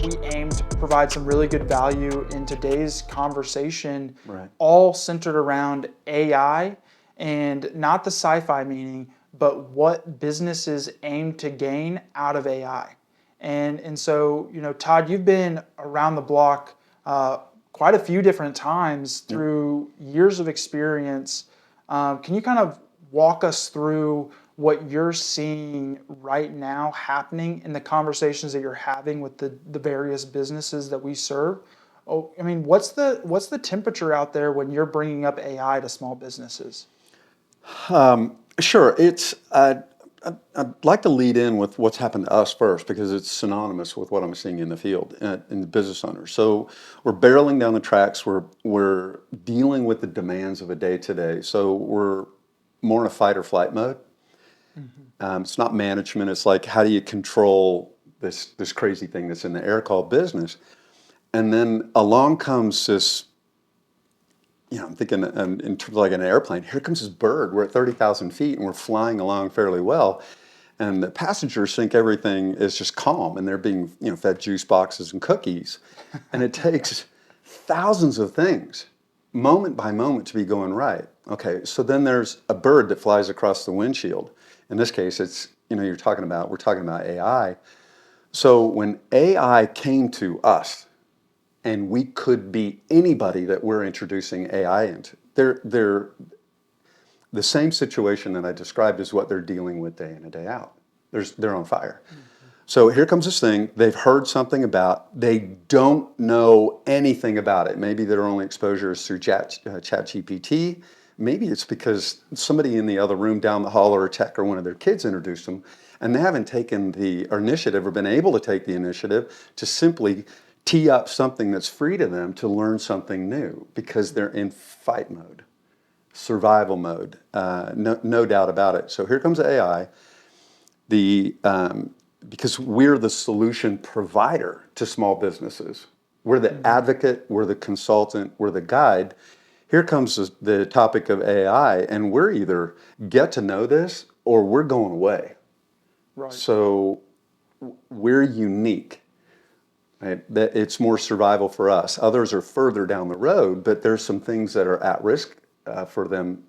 we aim to provide some really good value in today's conversation, Right. all centered around AI, and not the sci-fi meaning, but what businesses aim to gain out of AI. And so, Todd, you've been around the block quite a few different times through years of experience. Can you kind of walk us through what you're seeing right now happening in the conversations that you're having with the various businesses that we serve? Oh, I mean, what's the temperature out there when you're bringing up AI to small businesses? Sure. I'd like to lead in with what's happened to us first because it's synonymous with what I'm seeing in the field in the business owners. So we're barreling down the tracks. We're dealing with the demands of a day to day. So we're more in a fight or flight mode. It's not management. It's like, how do you control this crazy thing that's in the air called business? And then along comes this, I'm thinking in terms of like an airplane. Here comes this bird. We're at 30,000 feet and we're flying along fairly well. And the passengers think everything is just calm and they're being, fed juice boxes and cookies. And it takes thousands of things, moment by moment, to be going right. Okay, so then there's a bird that flies across the windshield. In this case, it's, we're talking about AI. So when AI came to us, and we could be anybody that we're introducing AI into, they're the same situation that I described is what they're dealing with day in and day out. They're on fire. So here comes this thing they've heard something about. They don't know anything about it. Maybe their only exposure is through ChatGPT. Maybe it's because somebody in the other room down the hall or a tech or one of their kids introduced them, and they haven't taken the initiative or been able to take the initiative to simply tee up something that's free to them to learn something new because they're in fight mode, survival mode, no doubt about it. So here comes AI. Because we're the solution provider to small businesses. We're the advocate, we're the consultant, we're the guide. Here comes the topic of AI, and we're either get to know this or we're going away. Right. So we're unique. Right? That it's more survival for us. Others are further down the road, but there's some things that are at risk for them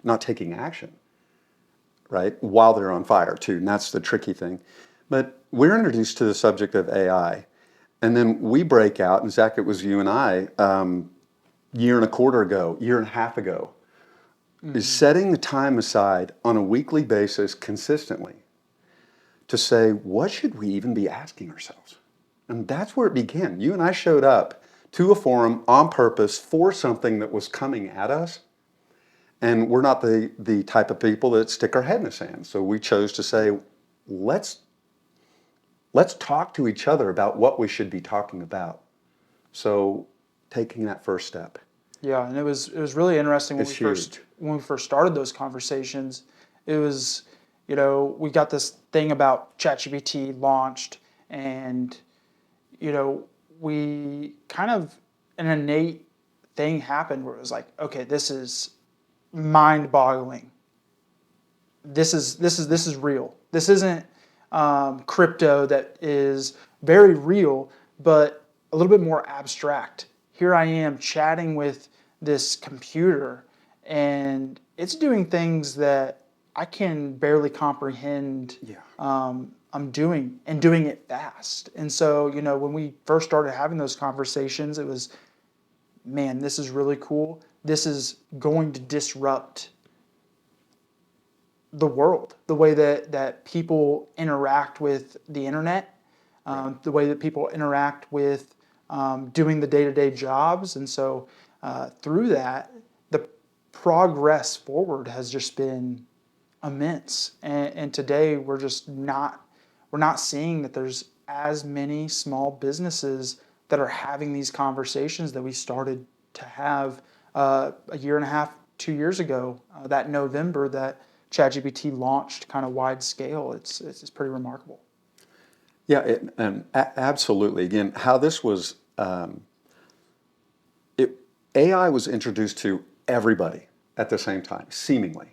not taking action, right? While they're on fire too, and that's the tricky thing. But we're introduced to the subject of AI, and then we break out, and Zach, it was you and I, year and a quarter ago, year and a half ago, is setting the time aside on a weekly basis consistently to say, what should we even be asking ourselves? And that's where it began. You and I showed up to a forum on purpose for something that was coming at us. And we're not the type of people that stick our head in the sand. So we chose to say, let's talk to each other about what we should be talking about. So taking that first step. Yeah, and it was really interesting when It's when we first started those conversations. It was, we got this thing about ChatGPT launched, and we kind of an innate thing happened where it was like, okay, this is mind-boggling. This is real. This isn't crypto that is very real, but a little bit more abstract. Here I am chatting with this computer, and it's doing things that I can barely comprehend. Yeah. I'm doing it fast. And so, when we first started having those conversations, it was, man, this is really cool. This is going to disrupt the world, the way that people interact with the internet, the way that people interact with doing the day-to-day jobs. And so through that, the progress forward has just been immense. And today we're not seeing that there's as many small businesses that are having these conversations that we started to have a year and a half, 2 years ago, that November that ChatGPT launched kind of wide scale. It's pretty remarkable. Yeah, absolutely. Again, how this was, AI was introduced to everybody at the same time, seemingly,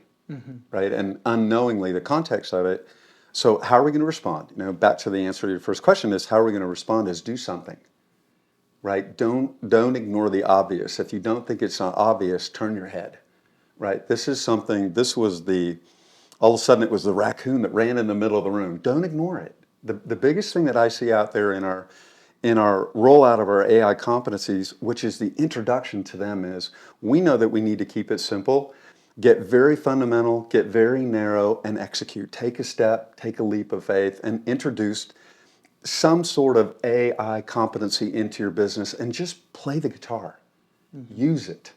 right? And unknowingly, the context of it So how are we going to respond? Back to the answer to your first question is how are we going to respond is do something, right? Don't ignore the obvious. If you don't think it's not obvious, turn your head, right? This was all of a sudden it was the raccoon that ran in the middle of the room. Don't ignore it. The biggest thing that I see out there in our rollout of our AI competencies, which is the introduction to them, is we know that we need to keep it simple, get very fundamental, get very narrow, and execute. Take a step, take a leap of faith, and introduce some sort of AI competency into your business and just play the guitar. Use it,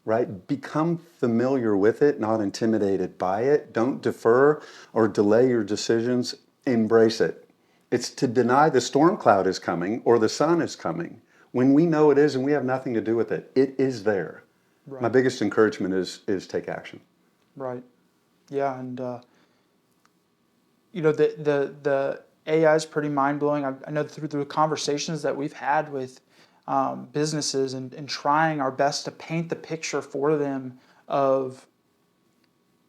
right? Become familiar with it, not intimidated by it. Don't defer or delay your decisions. Embrace it. It's to deny the storm cloud is coming or the sun is coming when we know it is and we have nothing to do with it. It is there. My Right. biggest encouragement is take action. Right. Yeah, and the AI is pretty mind blowing. I know through the conversations that we've had with businesses and trying our best to paint the picture for them of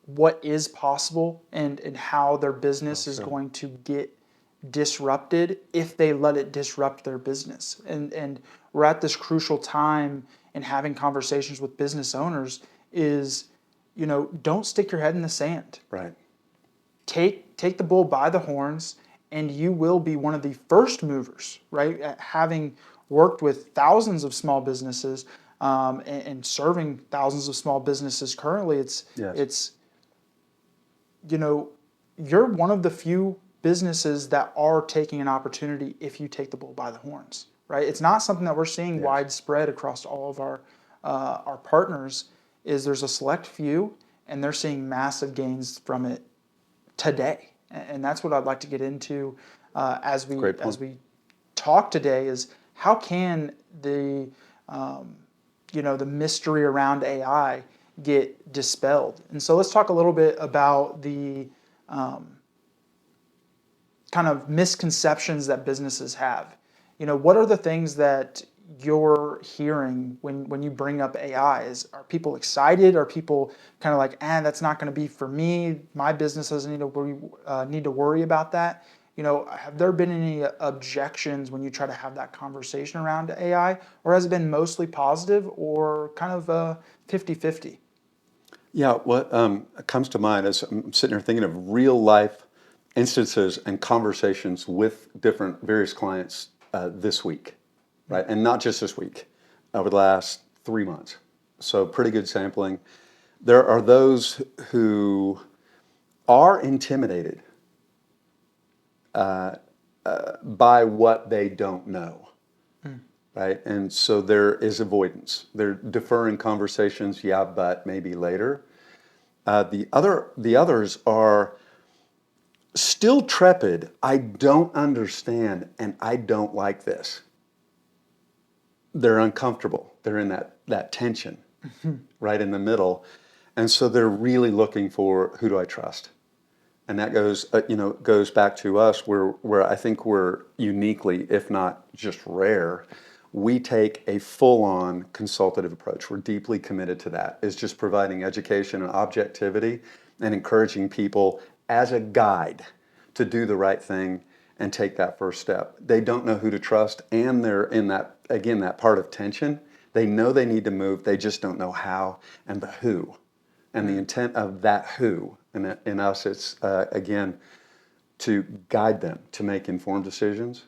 what is possible and how their business is going to get disrupted if they let it disrupt their business. And we're at this crucial time in having conversations with business owners is, don't stick your head in the sand. Right. Take the bull by the horns, and you will be one of the first movers, right? Having worked with thousands of small businesses and serving thousands of small businesses currently, Yes. it's you're one of the few businesses that are taking an opportunity if you take the bull by the horns, right? It's not something that we're seeing Yes. widespread across all of our partners. Is there's a select few, and they're seeing massive gains from it today, and that's what I'd like to get into as we Great point. talk today. Is how can the mystery around AI get dispelled? And so let's talk a little bit about the kind of misconceptions that businesses have. What are the things that you're hearing when you bring up AI? Are people excited? Are people kind of like, that's not going to be for me. My business doesn't need to worry about that. Have there been any objections when you try to have that conversation around AI, or has it been mostly positive or kind of 50-50? Yeah, what comes to mind is I'm sitting here thinking of real life instances and conversations with different various clients this week, right? And not just this week, over the last 3 months. So pretty good sampling. There are those who are intimidated by what they don't know, right? And so there is avoidance. They're deferring conversations, yeah, but maybe later. The others are still trepid. I don't understand, and I don't like this. They're uncomfortable. They're in that tension, right in the middle, and so they're really looking for who do I trust, and that goes back to us where I think we're uniquely, if not just rare. We take a full-on consultative approach. We're deeply committed to that. It's just providing education and objectivity and encouraging people as a guide to do the right thing and take that first step. They don't know who to trust, and they're in that part of tension. They know they need to move, they just don't know how and the who. And the intent of that who, and in us it's, again, to guide them to make informed decisions,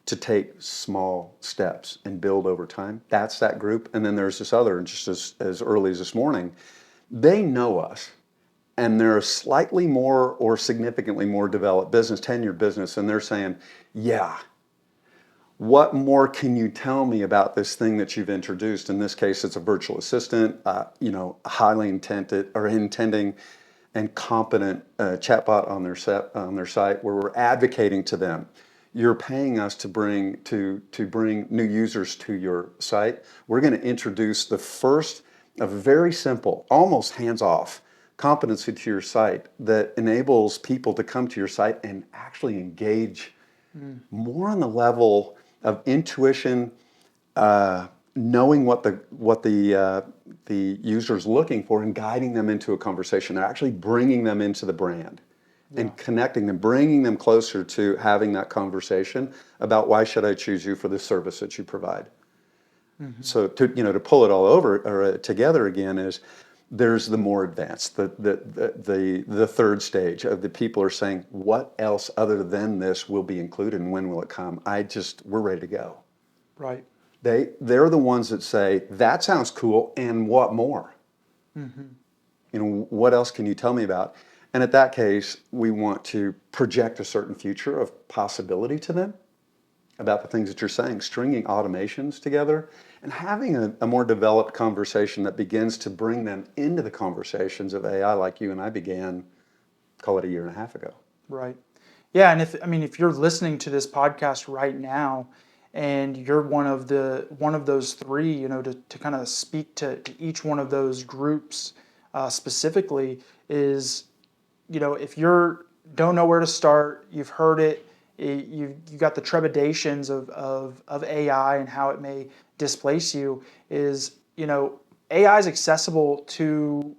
to take small steps and build over time. That's that group. And then there's this other, just as early as this morning, they know us and they're a slightly more or significantly more developed business, tenured business, and they're saying, yeah, what more can you tell me about this thing that you've introduced? In this case, it's a virtual assistant, highly intending and competent chatbot on their site, where we're advocating to them. You're paying us to bring new users to your site. We're going to introduce the first, a very simple, almost hands-off competency to your site that enables people to come to your site and actually engage more on the level of intuition, knowing what the user is looking for and guiding them into a conversation. They're actually bringing them into the brand and connecting them, bringing them closer to having that conversation about why should I choose you for the service that you provide. So to pull it all over or together again is there's the more advanced, the third stage of the people are saying, what else other than this will be included and when will it come? We're ready to go. Right. They're the ones that say, that sounds cool, and what more? What else can you tell me about? And at that case, we want to project a certain future of possibility to them about the things that you're saying, stringing automations together and having a more developed conversation that begins to bring them into the conversations of AI like you and I began, call it a year and a half ago. Right. Yeah, and if you're listening to this podcast right now and you're one of those three, to kind of speak to each one of those groups specifically is, if you're don't know where to start, you've heard it, you've got the trepidations of AI and how it may displace you, is, AI is accessible to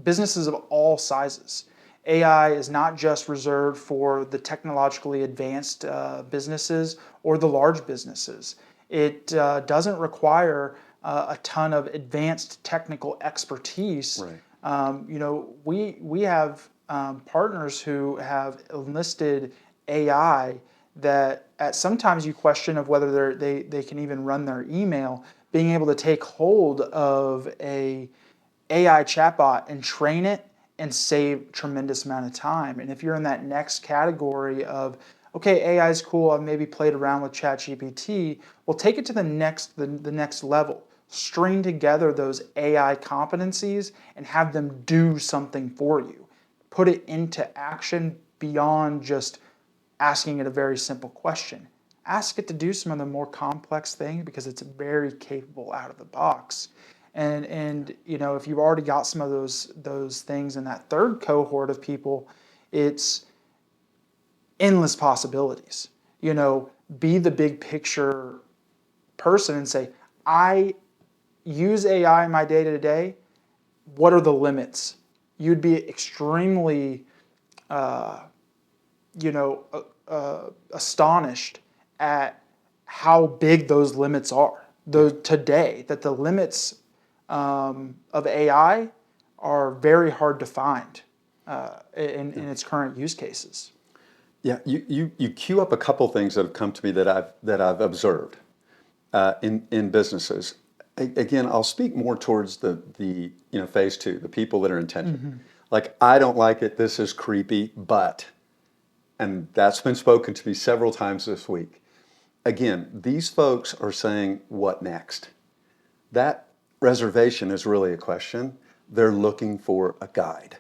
businesses of all sizes. AI is not just reserved for the technologically advanced businesses or the large businesses. It doesn't require a ton of advanced technical expertise. Right. We have partners who have enlisted AI that at sometimes you question of whether they can even run their email, being able to take hold of a AI chatbot and train it and save tremendous amount of time. And if you're in that next category of, okay, AI is cool, I've maybe played around with ChatGPT, well, take it to the next level. String together those AI competencies and have them do something for you. Put it into action beyond just asking it a very simple question. Ask it to do some of the more complex things because it's very capable out of the box. And if you've already got some of those things in that third cohort of people, it's endless possibilities. Be the big picture person and say, I use AI in my day-to-day. What are the limits? You'd be extremely astonished at how big those limits are. Today, that the limits of AI are very hard to find in its current use cases. Yeah, you queue up a couple things that have come to me that I've observed in businesses. Again, I'll speak more towards the phase two, the people that are in tension. Like, I don't like it. This is creepy, but, and that's been spoken to me several times this week. Again, these folks are saying, what next? That reservation is really a question. They're looking for a guide.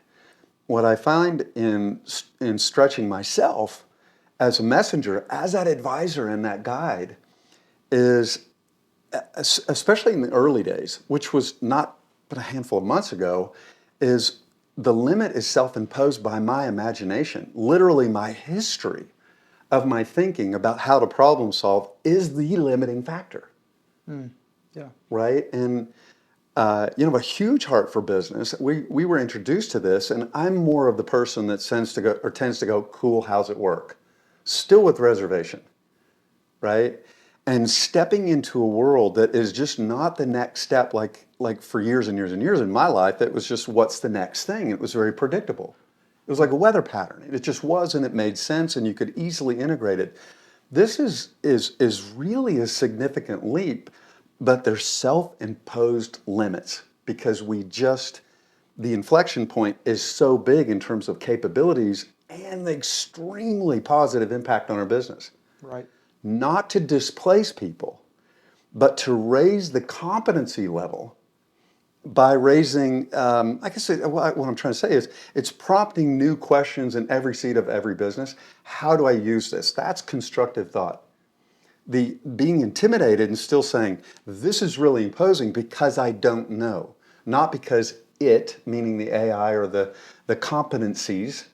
What I find in stretching myself as a messenger, as that advisor and that guide, is, especially in the early days, which was not but a handful of months ago, is the limit is self-imposed by my imagination. Literally, my history of my thinking about how to problem solve is the limiting factor. Yeah. Right? And a huge heart for business. We were introduced to this, and I'm more of the person that tends to go, cool, how's it work? Still with reservation, right? And stepping into a world that is just not the next step, like for years and years and years in my life, it was just what's the next thing? It was very predictable. It was like a weather pattern. It just was, and it made sense, and you could easily integrate it. This is really a significant leap, but they're self-imposed limits because the inflection point is so big in terms of capabilities and the extremely positive impact on our business. Right. Not to displace people, but to raise the competency level by raising, I guess what I'm trying to say is it's prompting new questions in every seat of every business. How do I use this? That's constructive thought. The being intimidated and still saying, this is really imposing because I don't know, not because it, meaning the AI or the competencies,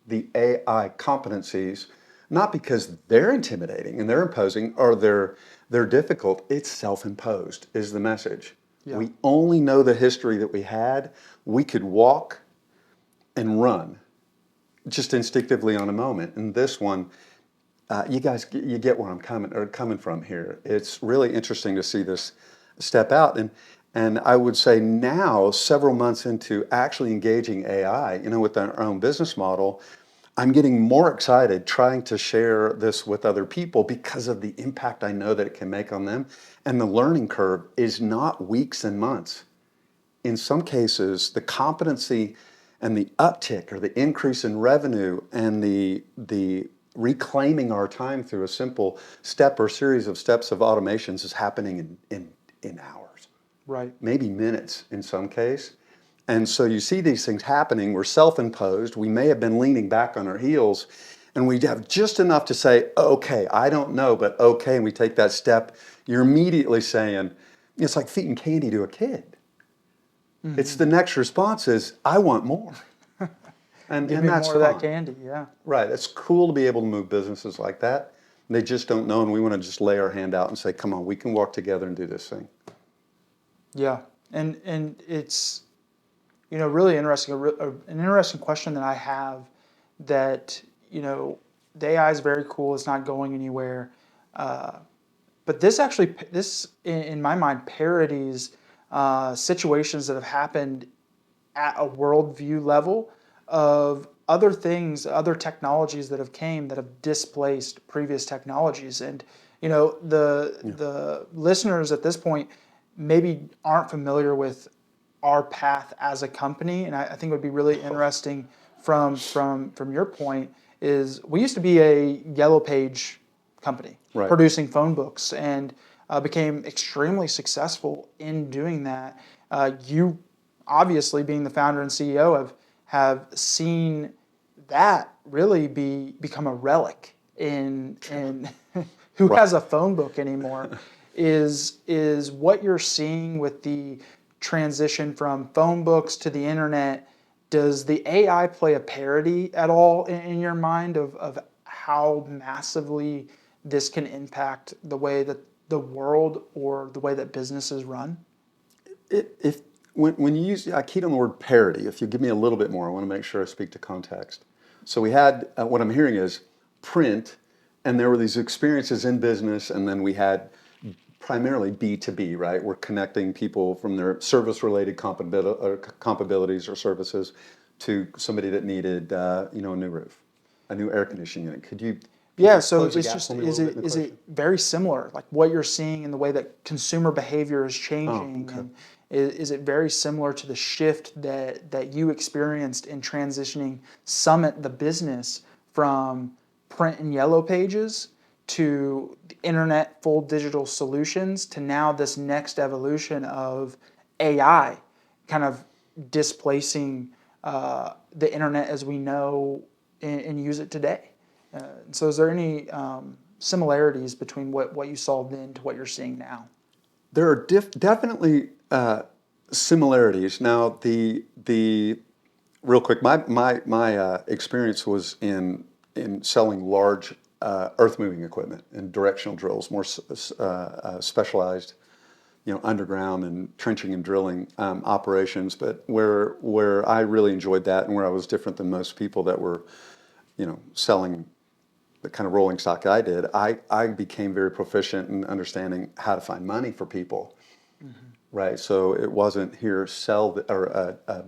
the AI competencies, not because they're intimidating and they're imposing or they're difficult. It's self-imposed is the message. Yeah. We only know the history that we had. We could walk and run just instinctively on a moment. And this one, you guys, you get where I'm coming from here. It's really interesting to see this step out, and I would say now, several months into actually engaging AI, with our own business model, I'm getting more excited trying to share this with other people because of the impact I know that it can make on them, and the learning curve is not weeks and months. In some cases, the competency and the uptick or the increase in revenue and the reclaiming our time through a simple step or series of steps of automations is happening in hours, Right. maybe minutes in some case. And so you see these things happening. We're self-imposed. We may have been leaning back on our heels, and we have just enough to say, okay, I don't know, but okay, and we take that step. You're immediately saying, it's like feeding candy to a kid. It's the next response is, I want more. Give And me that's more of that fine. candy. Yeah. Right. It's cool to be able to move businesses like that. They just don't know, and we want to just lay our hand out and say, come on, we can work together and do this thing. Yeah. And it's, really interesting. An interesting question that I have that, the AI is very cool. It's not going anywhere. But this in my mind parodies situations that have happened at a worldview level of other things, other technologies that have displaced previous technologies. And the listeners at this point maybe aren't familiar with our path as a company, and I think it would be really interesting from your point is we used to be a yellow page company Right. producing phone books and became extremely successful in doing that. You obviously being the founder and CEO have seen that really become a relic in who Right. has a phone book anymore is what you're seeing with the transition from phone books to the internet. Does the AI play a parody at all in your mind of how massively this can impact the way that the world or the way that businesses run? If when you use, I keyed on the word parity. If you give me a little bit more, I want to make sure I speak to context. So we had, what I'm hearing is print, and there were these experiences in business, and then we had primarily B2B, right? We're connecting people from their service-related capabilities or services to somebody that needed, a new roof, a new air conditioning unit. Could you Yeah, so close the it's gap just for me a little bit in the is it question? very similar, like what you're seeing in the way that consumer behavior is Oh, changing, okay. and is it very similar to the shift that you experienced in transitioning Summit the business from print and yellow pages to the internet full digital solutions to now this next evolution of AI kind of displacing the internet as we know and use it today? So is there any similarities between what you saw then to what you're seeing now? There are definitely similarities. Now, the real quick, my experience was in selling large earth moving equipment and directional drills, more specialized, underground and trenching and drilling operations. But where I really enjoyed that, and where I was different than most people that were, selling the kind of rolling stock I did, I became very proficient in understanding how to find money for people, right? So it wasn't here,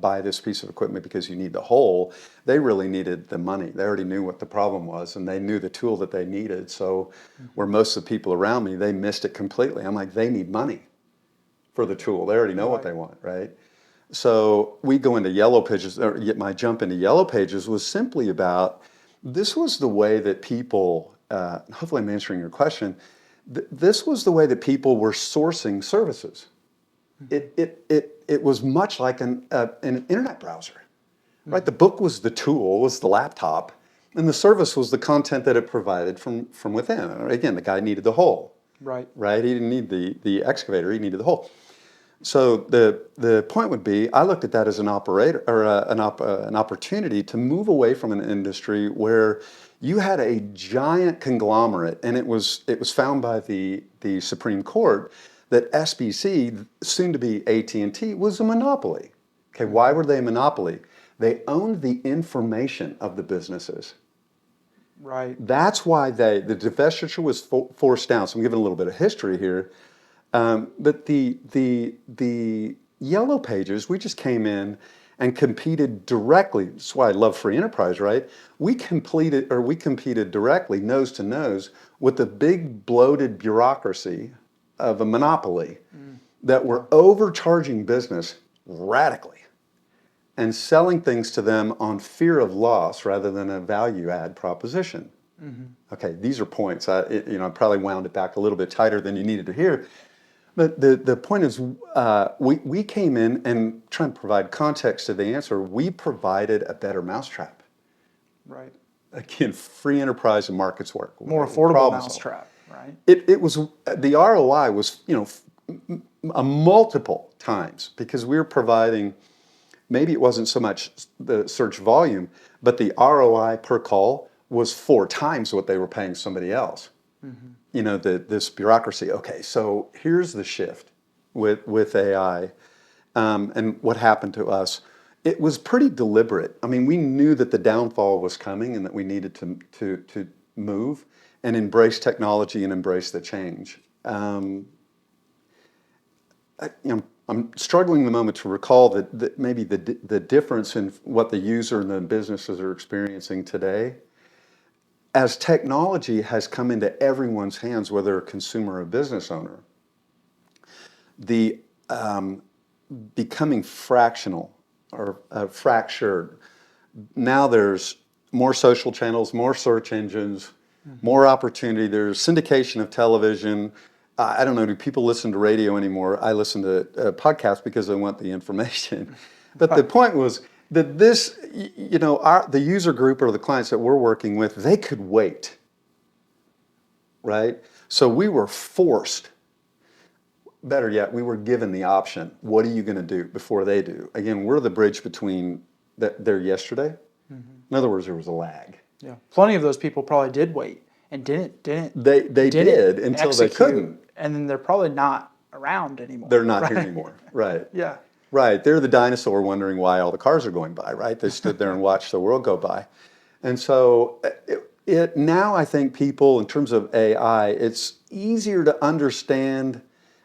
buy this piece of equipment because you need the whole. They really needed the money. They already knew what the problem was, and they knew the tool that they needed. So where most of the people around me, they missed it completely. I'm like, they need money for the tool. They already know what Right. they want, right? So we go into yellow pages, or my jump into yellow pages was simply about, this was the way that people, hopefully I'm answering your question, this was the way that people were sourcing services. It was much like an internet browser, right? The book was the tool, was the laptop, and the service was the content that it provided from within. Again, the guy needed the whole, Right. right? He didn't need the excavator, he needed the whole. So the point would be, I looked at that as an opportunity to move away from an industry where you had a giant conglomerate, and it was found by the Supreme Court that SBC, soon to be AT&T, was a monopoly. Okay, why were they a monopoly? They owned the information of the businesses. Right. That's why the divestiture was forced down. So I'm giving a little bit of history here. But the Yellow Pages, we just came in and competed directly. That's why I love free enterprise, right? We competed directly, nose to nose, with the big bloated bureaucracy of a monopoly that were overcharging business radically and selling things to them on fear of loss rather than a value add proposition. Okay, these are points. I probably wound it back a little bit tighter than you needed to hear. But the point is, we came in and trying to provide context to the answer. We provided a better mousetrap. Right. Again, free enterprise and markets work. More affordable Problem solved. mousetrap. Right. It was the ROI was a multiple times because we were providing. Maybe it wasn't so much the search volume, but the ROI per call was 4 times what they were paying somebody else. This bureaucracy. Okay, so here's the shift with AI, and what happened to us. It was pretty deliberate. I mean, we knew that the downfall was coming and that we needed to move and embrace technology and embrace the change. I'm struggling in the moment to recall that maybe the difference in what the user and the businesses are experiencing today. As technology has come into everyone's hands, whether a consumer or a business owner, the becoming fractional or fractured. Now there's more social channels, more search engines, more opportunity. There's syndication of television. I don't know, do people listen to radio anymore? I listen to podcasts because I want the information. But the point was that this, the user group or the clients that we're working with, they could wait, right? So we were forced, better yet, we were given the option. What are you going to do before they do? Again, we're the bridge between their yesterday. In other words, there was a lag. Yeah. Plenty of those people probably did wait and didn't They did until they couldn't. And then they're probably not around anymore. They're not here right? anymore, right? Yeah. Right, they're the dinosaur wondering why all the cars are going by, right? They stood there and watched the world go by. And so now I think people, in terms of AI, it's easier to understand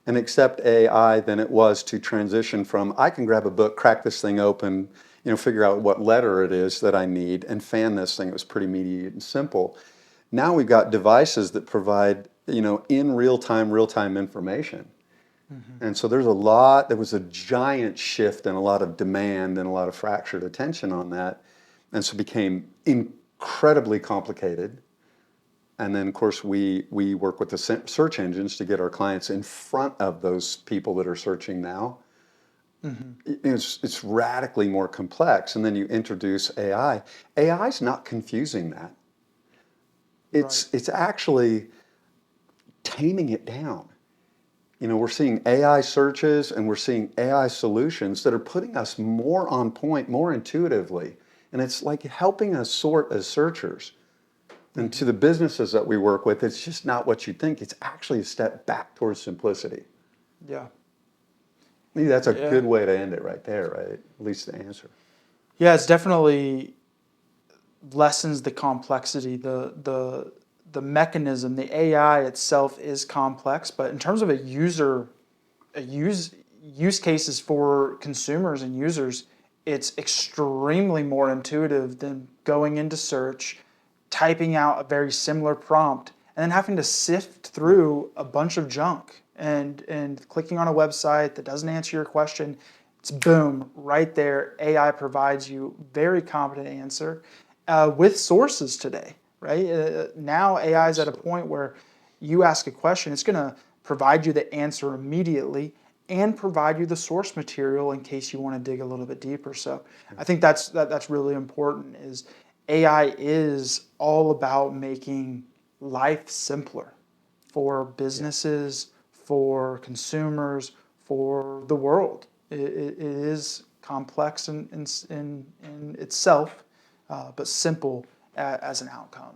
and accept AI than it was to transition from, I can grab a book, crack this thing open, figure out what letter it is that I need and fan this thing. It was pretty immediate and simple. Now we've got devices that provide, in real time information. And so there was a giant shift and a lot of demand and a lot of fractured attention on that. And so it became incredibly complicated. And then, of course, we work with the search engines to get our clients in front of those people that are searching now. It's radically more complex. And then you introduce AI. AI is not confusing that. It's actually taming it down. We're seeing AI searches and we're seeing AI solutions that are putting us more on point, more intuitively. And it's like helping us sort as searchers. And to the businesses that we work with, it's just not what you think. It's actually a step back towards simplicity. Yeah. Maybe that's a good way to end it right there, right? At least the answer. Yeah, it's definitely lessens the complexity, the mechanism, the AI itself is complex, but in terms of use cases for consumers and users, it's extremely more intuitive than going into search, typing out a very similar prompt, and then having to sift through a bunch of junk and clicking on a website that doesn't answer your question. It's boom, right there. AI provides you very competent answer with sources today. Right? Now AI is at a point where you ask a question, it's going to provide you the answer immediately and provide you the source material in case you want to dig a little bit deeper. So I think that's really important. Is AI is all about making life simpler for businesses, for consumers, for the world. It is complex in itself, but simple as an outcome.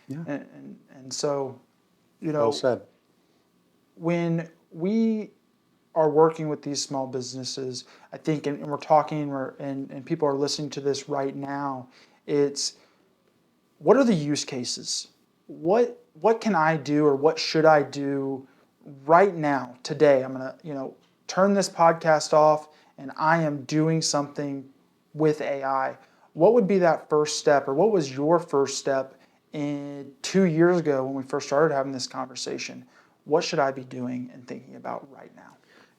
Yeah. And so, Well said. when we are working with these small businesses, I think, and we're talking, and people are listening to this right now, it's what are the use cases? What can I do, or what should I do right now, today? I'm gonna, turn this podcast off, and I am doing something with AI. What would be that first step, or what was your first step in 2 years ago when we first started having this conversation? What should I be doing and thinking about right now?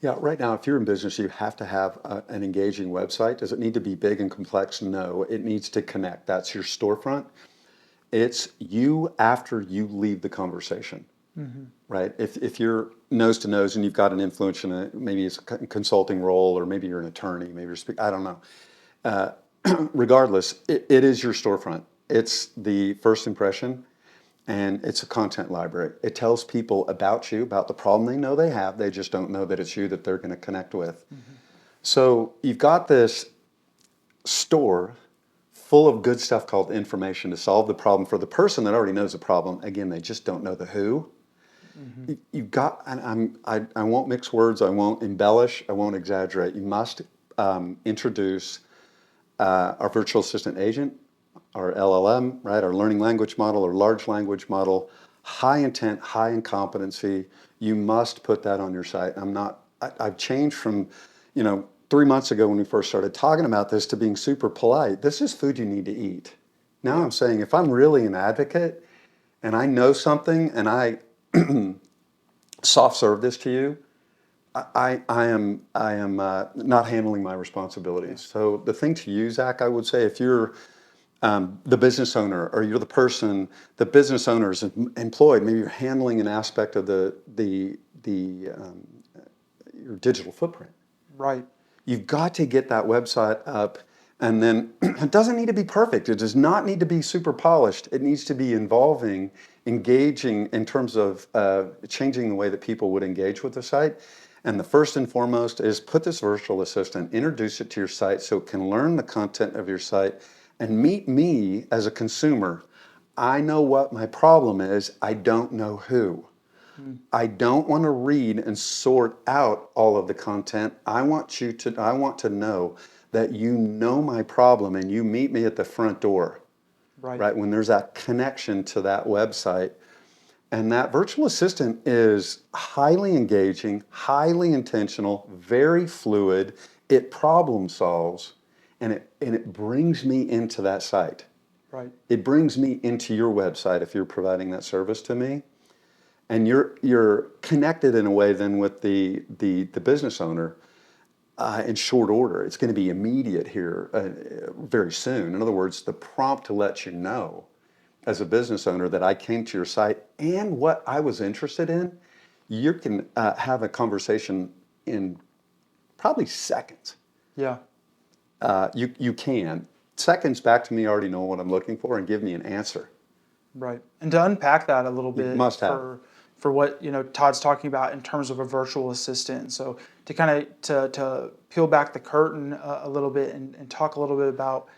Yeah, right now, if you're in business, you have to have an engaging website. Does it need to be big and complex? No, it needs to connect. That's your storefront. It's you after you leave the conversation, right? If you're nose to nose and you've got an influence in maybe it's a consulting role, or maybe you're an attorney, maybe you're I don't know. Regardless, it is your storefront. It's the first impression, and it's a content library. It tells people about you, about the problem they know they have. They just don't know that it's you that they're going to connect with. So you've got this store full of good stuff called information to solve the problem for the person that already knows the problem. Again, they just don't know the who. You've got, and I won't mix words, I won't embellish, I won't exaggerate. You must introduce our virtual assistant agent, our LLM, right, our learning language model, or large language model, high intent, high in competency. You must put that on your site. I've changed from, 3 months ago when we first started talking about this to being super polite. This is food you need to eat. Now I'm saying, if I'm really an advocate and I know something and I soft serve this to you, I am not handling my responsibilities. So the thing to use, Zach, I would say, if you're the business owner, or you're the business owner is employed, maybe you're handling an aspect of your digital footprint. Right. You've got to get that website up, and then it doesn't need to be perfect. It does not need to be super polished. It needs to be involving, engaging in terms of changing the way that people would engage with the site. And the first and foremost is put this virtual assistant, introduce it to your site so it can learn the content of your site and meet me as a consumer. I know what my problem is. I don't know who. I don't want to read and sort out all of the content. I want to know that you know my problem and you meet me at the front door, right? When there's that connection to that website. And that virtual assistant is highly engaging, highly intentional, very fluid. It problem solves, and it brings me into that site. Right. It brings me into your website if you're providing that service to me. And you're connected in a way then with the business owner in short order. It's going to be immediate here very soon. In other words, the prompt to let you know as a business owner that I came to your site and what I was interested in, you can have a conversation in probably seconds. Yeah. You can. Seconds back to me, I already know what I'm looking for, and give me an answer. Right. And to unpack that a little bit must have. for what Todd's talking about in terms of a virtual assistant. So to kind of to peel back the curtain a little bit and talk a little bit about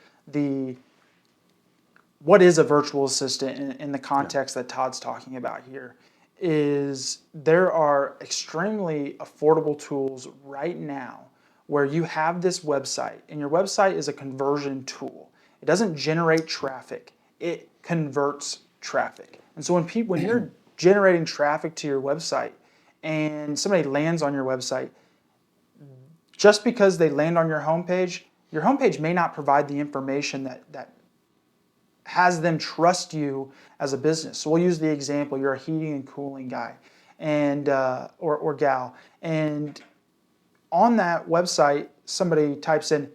what is a virtual assistant in the context that Todd's talking about here, is there are extremely affordable tools right now where you have this website, and your website is a conversion tool. It doesn't generate traffic, it converts traffic. And so when you're generating traffic to your website and somebody lands on your website, just because they land on your homepage may not provide the information that has them trust you as a business. So we'll use the example, you're a heating and cooling guy and or gal, and on that website somebody types in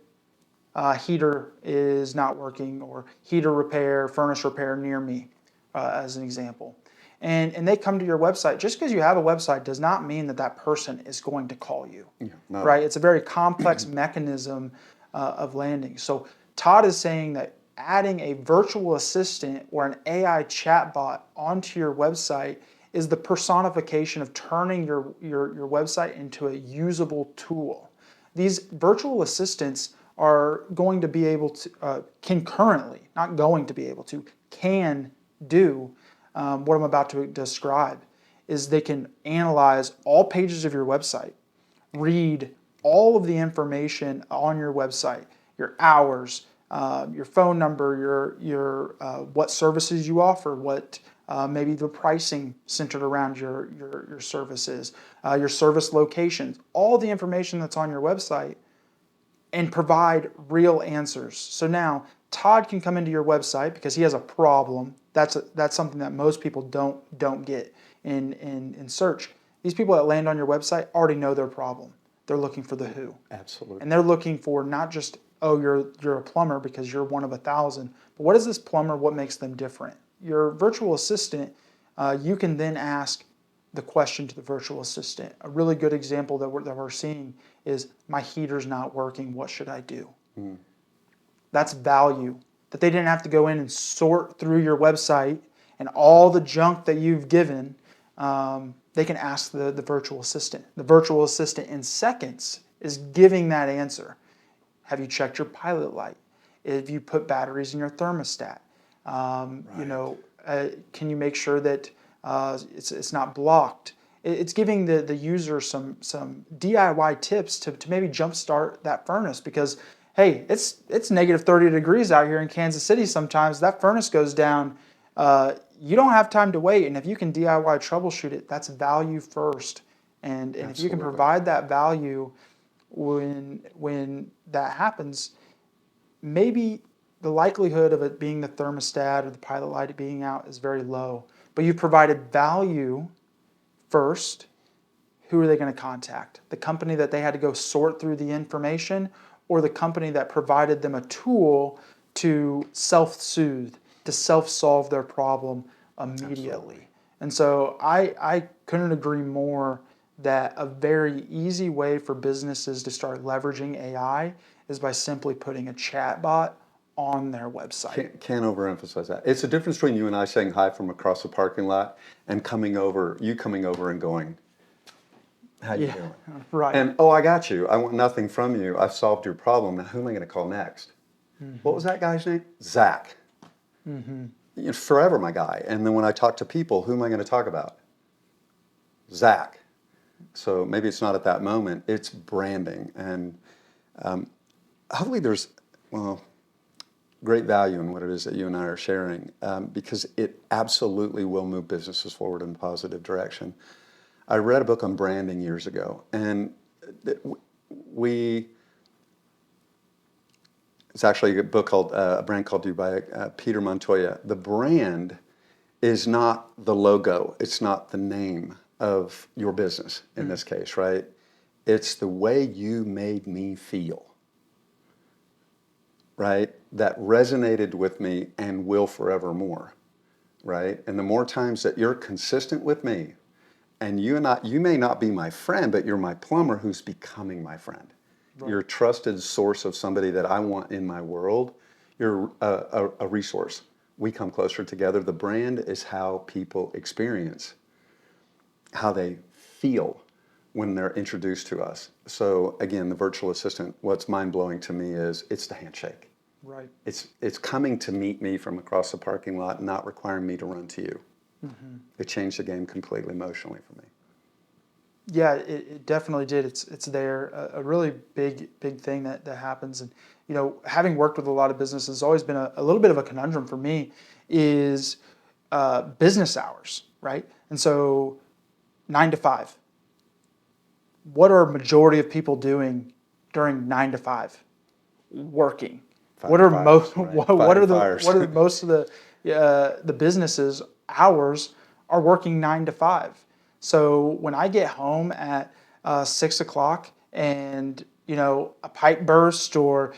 heater is not working, or heater repair, furnace repair near me, as an example. And they come to your website. Just because you have a website does not mean that person is going to call you, right? It's a very complex mechanism of landing. So Todd is saying that adding a virtual assistant or an AI chatbot onto your website is the personification of turning your website into a usable tool. These virtual assistants are going to be able to, can do what I'm about to describe, is they can analyze all pages of your website, read all of the information on your website, your hours, your phone number, your what services you offer, what maybe the pricing centered around your services, your service locations, all the information that's on your website, and provide real answers. So now Todd can come into your website because he has a problem. That's something that most people don't get in search. These people that land on your website already know their problem. They're looking for the who. Absolutely. And they're looking for not just, oh, you're a plumber because you're one of 1,000, but what is this plumber? What makes them different? Your virtual assistant, you can then ask the question to the virtual assistant. A really good example that we're seeing is, my heater's not working, what should I do? That's value. That they didn't have to go in and sort through your website and all the junk that you've given. They can ask the virtual assistant. The virtual assistant in seconds is giving that answer. Have you checked your pilot light? Have you put batteries in your thermostat? Can you make sure that it's not blocked? It's giving the user some DIY tips to maybe jumpstart that furnace, because hey, it's negative 30 degrees out here in Kansas City sometimes. That furnace goes down. You don't have time to wait, and if you can DIY troubleshoot it, that's value first. And if you can provide that value when that happens, maybe the likelihood of it being the thermostat or the pilot light being out is very low. But you've provided value first. Who are they going to contact? The company that they had to go sort through the information, or the company that provided them a tool to self-soothe, to self-solve their problem immediately? Absolutely. And so I couldn't agree more that a very easy way for businesses to start leveraging AI is by simply putting a chat bot on their website. Can't overemphasize that. It's a difference between you and I saying hi from across the parking lot and you coming over and going, how you doing? Right. And, oh, I got you. I want nothing from you. I've solved your problem. Now, who am I going to call next? What was that guy's name? Zach. Forever my guy. And then when I talk to people, who am I going to talk about? Zach. So maybe it's not at that moment. It's branding. And hopefully there's, great value in what it is that you and I are sharing, because it absolutely will move businesses forward in a positive direction. I read a book on branding years ago, and it's actually a book called A Brand Called You by Peter Montoya. The brand is not the logo. It's not the name of your business in this case, right? It's the way you made me feel, right? That resonated with me and will forevermore, right? And the more times that you're consistent with me, and you may not be my friend, but you're my plumber who's becoming my friend. Right. You're a trusted source of somebody that I want in my world. You're a resource. We come closer together. The brand is how people experience, how they feel when they're introduced to us. So again, the virtual assistant, what's mind-blowing to me is it's the handshake. Right. It's coming to meet me from across the parking lot, not requiring me to run to you. It changed the game completely emotionally for me. Yeah, it definitely did. It's there. A really big thing that happens. And, having worked with a lot of businesses, has always been a little bit of a conundrum for me is business hours, right? And so 9 to 5. What are a majority of people doing during 9 to 5? Working. What are most of the businesses hours are working 9 to 5? So when I get home at 6 o'clock and a pipe burst or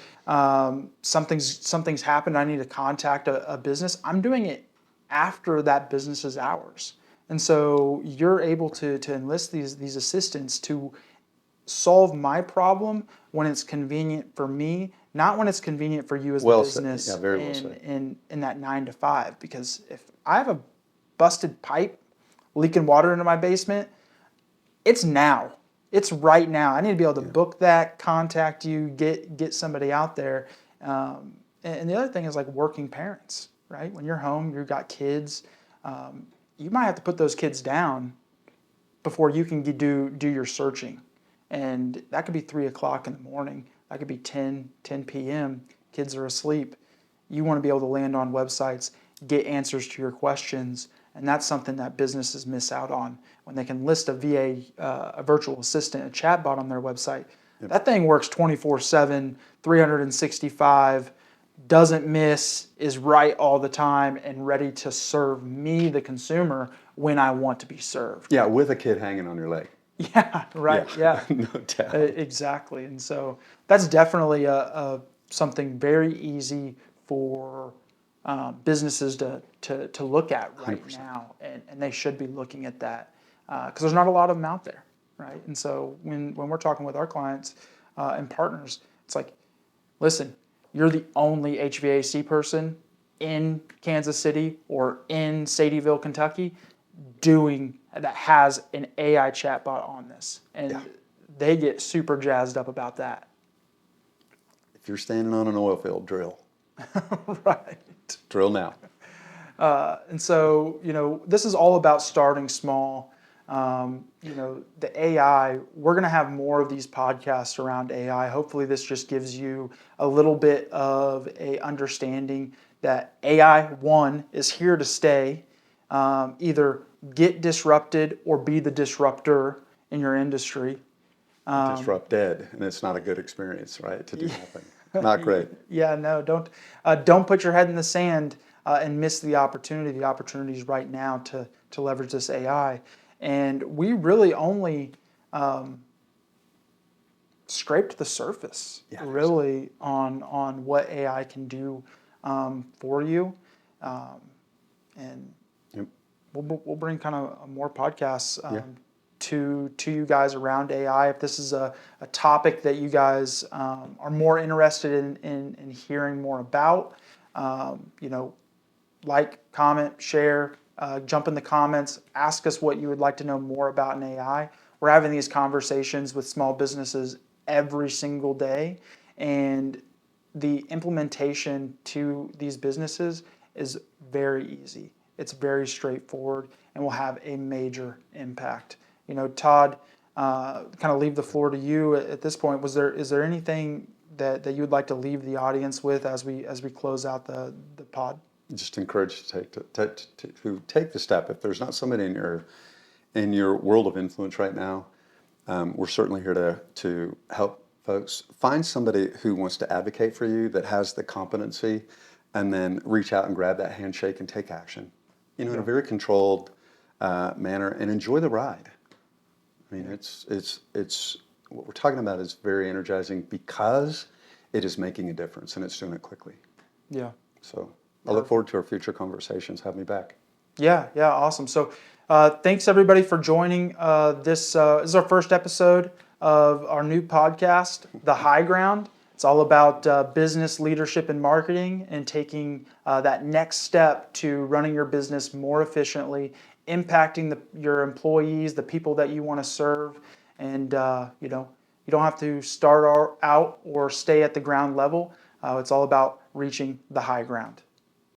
something's happened, I need to contact a business, I'm doing it after that business's hours. And so you're able to enlist these assistants to solve my problem when it's convenient for me, not when it's convenient for you as a business in that 9 to 5. Because if I have a busted pipe leaking water into my basement, it's now. It's right now. I need to be able to book that, contact you, get somebody out there. And the other thing is like working parents, right? When you're home, you've got kids, you might have to put those kids down before you can do your searching. And that could be 3 o'clock in the morning. That could be 10 p.m. Kids are asleep. You want to be able to land on websites, get answers to your questions, and that's something that businesses miss out on when they can list a VA, a virtual assistant, a chatbot on their website. Yep. That thing works 24/7, 365, doesn't miss, is right all the time, and ready to serve me, the consumer, when I want to be served. Yeah, with a kid hanging on your leg. Yeah, right. Yeah, No doubt. exactly. And so that's definitely something very easy for businesses to look at right 100%. now, and they should be looking at that because there's not a lot of them out there, right? And so when we're talking with our clients and partners, it's like, listen, you're the only HVAC person in Kansas City or in Sadieville, Kentucky, doing that has an AI chatbot on this, and Yeah. they get super jazzed up about that. If you're standing on an oil field, drill. Right. Drill now. And so, this is all about starting small. The AI, we're going to have more of these podcasts around AI. Hopefully this just gives you a little bit of a understanding that AI, one, is here to stay. Either get disrupted or be the disruptor in your industry. Disrupt dead, and it's not a good experience, right? To do nothing. Not great. Yeah, no, don't put your head in the sand and miss the opportunity. The opportunity is right now to leverage this AI, and we really only scraped the surface, Yeah, really, on what AI can do for you, and Yep. we'll bring kind of more podcasts Yeah. to you guys around AI. If this is a topic that you guys are more interested in hearing more about, like, comment, share, jump in the comments, ask us what you would like to know more about in AI. We're having these conversations with small businesses every single day, and the implementation to these businesses is very easy. It's very straightforward and will have a major impact. Todd, kind of leave the floor to you at this point. Is there anything that you would like to leave the audience with as we close out the pod? Just encourage you to take the step. If there's not somebody in your world of influence right now, we're certainly here to help folks. Find somebody who wants to advocate for you, that has the competency, and then reach out and grab that handshake and take action. In a very controlled manner, and enjoy the ride. I mean, it's what we're talking about is very energizing because it is making a difference and it's doing it quickly. Yeah. So I look forward to our future conversations. Have me back. Yeah, awesome. So thanks everybody for joining. This is our first episode of our new podcast, The High Ground. It's all about business leadership and marketing and taking that next step to running your business more efficiently, impacting your employees, the people that you want to serve. And, you don't have to start out or stay at the ground level. It's all about reaching the high ground.